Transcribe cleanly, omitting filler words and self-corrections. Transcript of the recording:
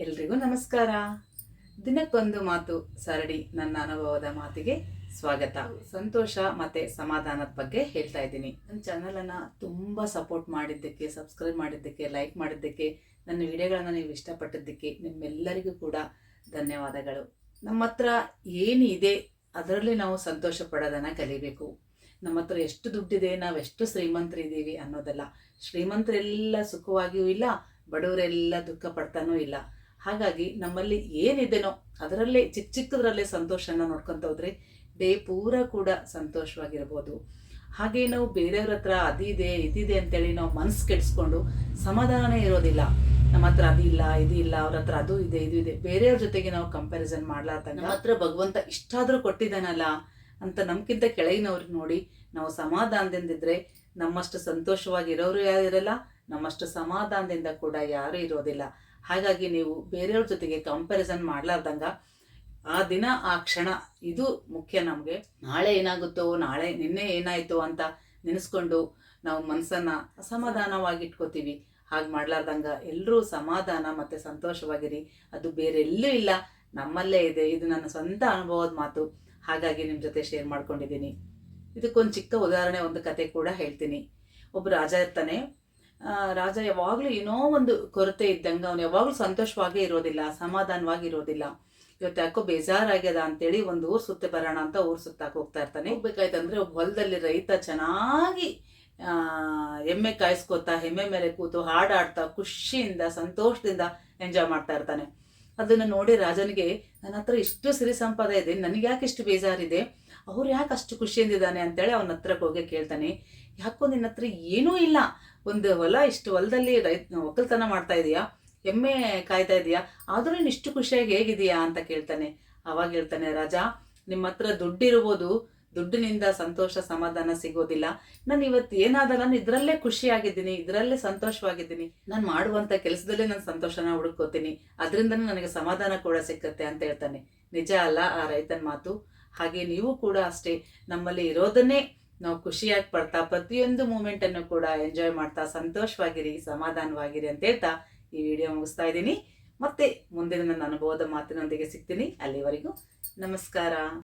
ಎಲ್ರಿಗೂ ನಮಸ್ಕಾರ. ದಿನಕ್ಕೊಂದು ಮಾತು ಸರಡಿ ನನ್ನ ಅನುಭವದ ಮಾತಿಗೆ ಸ್ವಾಗತ. ಸಂತೋಷ ಮತ್ತು ಸಮಾಧಾನದ ಬಗ್ಗೆ ಹೇಳ್ತಾ ಇದ್ದೀನಿ. ನನ್ನ ಚಾನಲನ್ನು ತುಂಬ ಸಪೋರ್ಟ್ ಮಾಡಿದ್ದಕ್ಕೆ, ಸಬ್ಸ್ಕ್ರೈಬ್ ಮಾಡಿದ್ದಕ್ಕೆ, ಲೈಕ್ ಮಾಡಿದ್ದಕ್ಕೆ, ನನ್ನ ವಿಡಿಯೋಗಳನ್ನು ನೀವು ಇಷ್ಟಪಟ್ಟಿದ್ದಕ್ಕೆ ನಿಮ್ಮೆಲ್ಲರಿಗೂ ಕೂಡ ಧನ್ಯವಾದಗಳು. ನಮ್ಮ ಹತ್ರ ಏನಿದೆ ಅದರಲ್ಲಿ ನಾವು ಸಂತೋಷ ಪಡೋದನ್ನು ಕಲಿಬೇಕು. ನಮ್ಮ ಹತ್ರ ಎಷ್ಟು ದುಡ್ಡಿದೆ, ನಾವೆಷ್ಟು ಶ್ರೀಮಂತರಿದ್ದೀವಿ ಅನ್ನೋದಲ್ಲ. ಶ್ರೀಮಂತರೆಲ್ಲ ಸುಖವಾಗಿಯೂ ಇಲ್ಲ, ಬಡವರೆಲ್ಲ ದುಃಖ ಪಡ್ತಾನೂ ಇಲ್ಲ. ಹಾಗಾಗಿ ನಮ್ಮಲ್ಲಿ ಏನಿದೆನೋ ಅದರಲ್ಲೇ ಚಿಕ್ಕದ್ರಲ್ಲೇ ಸಂತೋಷನ ನೋಡ್ಕೊತ ಹೋದ್ರೆ ಡೇ ಪೂರ ಕೂಡ ಸಂತೋಷವಾಗಿರ್ಬೋದು. ಹಾಗೆ ನಾವು ಬೇರೆಯವ್ರ ಹತ್ರ ಅದಿದೆ ಇದಿದೆ ಅಂತೇಳಿ ನಾವು ಮನಸ್ಸು ಕೆಡಿಸ್ಕೊಂಡು ಸಮಾಧಾನನೇ ಇರೋದಿಲ್ಲ. ನಮ್ಮ ಹತ್ರ ಅದಿಲ್ಲ ಇದಿಲ್ಲ, ಅವ್ರ ಹತ್ರ ಅದು ಇದೆ ಇದು ಇದೆ, ಬೇರೆಯವ್ರ ಜೊತೆಗೆ ನಾವು ಕಂಪ್ಯಾರಿಸನ್ ಮಾಡ್ಲಾರ್ದಂಗ ನಮ್ಮ ಹತ್ರ ಭಗವಂತ ಇಷ್ಟಾದರೂ ಕೊಟ್ಟಿದ್ದಾನಲ್ಲ ಅಂತ ನಮ್ಗಿಂತ ಕೆಳಗಿನವ್ರಿಗೆ ನೋಡಿ ನಾವು ಸಮಾಧಾನದಿಂದಿದ್ರೆ ನಮ್ಮಷ್ಟು ಸಂತೋಷವಾಗಿರೋರು ಯಾರು ಇರಲ್ಲ, ನಮ್ಮಷ್ಟು ಸಮಾಧಾನದಿಂದ ಕೂಡ ಯಾರೂ ಇರೋದಿಲ್ಲ. ಹಾಗಾಗಿ ನೀವು ಬೇರೆಯವ್ರ ಜೊತೆಗೆ ಕಂಪ್ಯಾರಿಸನ್ ಮಾಡ್ಲಾರ್ದಂಗ ಆ ದಿನ ಆ ಕ್ಷಣ ಇದು ಮುಖ್ಯ. ನಮಗೆ ನಾಳೆ ಏನಾಗುತ್ತೋ, ನಾಳೆ ನಿನ್ನೆ ಏನಾಯ್ತೋ ಅಂತ ನೆನೆಸ್ಕೊಂಡು ನಾವು ಮನಸ್ಸನ್ನು ಅಸಮಾಧಾನವಾಗಿ ಇಟ್ಕೋತೀವಿ. ಹಾಗೆ ಮಾಡ್ಲಾರ್ದಂಗ ಎಲ್ಲರೂ ಸಮಾಧಾನ ಮತ್ತು ಸಂತೋಷವಾಗಿರಿ. ಅದು ಬೇರೆ ಎಲ್ಲೂ ಇಲ್ಲ, ನಮ್ಮಲ್ಲೇ ಇದೆ. ಇದು ನನ್ನ ಸ್ವಂತ ಅನುಭವದ ಮಾತು, ಹಾಗಾಗಿ ನಿಮ್ಮ ಜೊತೆ ಶೇರ್ ಮಾಡ್ಕೊಂಡಿದ್ದೀನಿ. ಇದಕ್ಕೊಂದು ಚಿಕ್ಕ ಉದಾಹರಣೆ, ಒಂದು ಕತೆ ಕೂಡ ಹೇಳ್ತೀನಿ. ಒಬ್ಬ ರಾಜ ಇರ್ತಾನೆ. ರಾಜ ಯಾವಾಗಲೂ ಏನೋ ಒಂದು ಕೊರತೆ ಇದ್ದಂಗೆ ಅವನು ಯಾವಾಗಲೂ ಸಂತೋಷವಾಗೇ ಇರೋದಿಲ್ಲ, ಸಮಾಧಾನವಾಗಿ ಇರೋದಿಲ್ಲ. ಇವತ್ತು ಯಾಕೋ ಬೇಜಾರಾಗ್ಯದ ಅಂತೇಳಿ ಒಂದು ಊರು ಸುತ್ತ ಬರೋಣ ಅಂತ ಊರು ಸುತ್ತಾಕ ಹೋಗ್ತಾ ಇರ್ತಾನೆ. ಹೋಗ್ಬೇಕಾಯ್ತಂದ್ರೆ ಒಬ್ಬ ಹೊಲದಲ್ಲಿ ರೈತ ಚೆನ್ನಾಗಿ ಎಮ್ಮೆ ಕಾಯಿಸ್ಕೋತಾ ಎಮ್ಮೆ ಮೇಲೆ ಕೂತು ಹಾಡಾಡ್ತಾ ಖುಷಿಯಿಂದ ಸಂತೋಷದಿಂದ ಎಂಜಾಯ್ ಮಾಡ್ತಾ ಇರ್ತಾನೆ. ಅದನ್ನು ನೋಡಿ ರಾಜನಿಗೆ, ನನ್ನ ಹತ್ರ ಇಷ್ಟು ಸಿರಿ ಸಂಪದ ಇದೆ, ನನಗೆ ಯಾಕೆ ಇಷ್ಟು ಬೇಜಾರಿದೆ, ಅವ್ರು ಯಾಕೆ ಅಷ್ಟು ಖುಷಿಯಿಂದಿದ್ದಾನೆ ಅಂತೇಳಿ ಅವನ ಹತ್ರಕ್ಕೆ ಹೋಗಿ ಕೇಳ್ತಾನೆ. ಯಾಕೋ ನಿನ್ನ ಹತ್ರ ಏನೂ ಇಲ್ಲ, ಒಂದು ಹೊಲ, ಇಷ್ಟು ಹೊಲದಲ್ಲಿ ಒಕ್ಕಲ್ತನ ಮಾಡ್ತಾ ಇದೀಯಾ, ಎಮ್ಮೆ ಕಾಯ್ತಾ ಇದೀಯಾ, ಆದರೂ ನೀನು ಇಷ್ಟು ಖುಷಿಯಾಗಿ ಹೇಗಿದೆಯಾ ಅಂತ ಕೇಳ್ತಾನೆ. ಅವಾಗ ಹೇಳ್ತಾನೆ, ರಾಜ, ನಿಮ್ಮ ಹತ್ರ ದುಡ್ಡಿರ್ಬೋದು, ದುಡ್ಡಿನಿಂದ ಸಂತೋಷ ಸಮಾಧಾನ ಸಿಗೋದಿಲ್ಲ. ನಾನು ಇವತ್ತು ಏನಾದ ನಾನು ಇದರಲ್ಲೇ ಖುಷಿಯಾಗಿದ್ದೀನಿ, ಇದರಲ್ಲೇ ಸಂತೋಷವಾಗಿದ್ದೀನಿ, ನಾನು ಮಾಡುವಂಥ ಕೆಲಸದಲ್ಲೇ ನಾನು ಸಂತೋಷನ ಹುಡುಕೋತೀನಿ, ಅದರಿಂದನೇ ನನಗೆ ಸಮಾಧಾನ ಕೂಡ ಸಿಕ್ಕತ್ತೆ ಅಂತ ಹೇಳ್ತಾನೆ. ನಿಜ ಅಲ್ಲ ಆ ರೈತನ ಮಾತು? ಹಾಗೆ ನೀವು ಕೂಡ ಅಷ್ಟೇ, ನಮ್ಮಲ್ಲಿ ಇರೋದನ್ನೇ ನಾವು ಖುಷಿಯಾಗಿ ಪಡ್ತಾ ಪ್ರತಿಯೊಂದು ಮೂಮೆಂಟನ್ನು ಕೂಡ ಎಂಜಾಯ್ ಮಾಡ್ತಾ ಸಂತೋಷವಾಗಿರಿ, ಸಮಾಧಾನವಾಗಿರಿ ಅಂತ ಹೇಳ್ತಾ ಈ ವಿಡಿಯೋ ಮುಗಿಸ್ತಾ ಇದ್ದೀನಿ. ಮತ್ತೆ ಮುಂದಿನ ನನ್ನ ಅನುಭವದ ಮಾತಿನೊಂದಿಗೆ ಸಿಗ್ತೀನಿ. ಅಲ್ಲಿವರೆಗೂ ನಮಸ್ಕಾರ.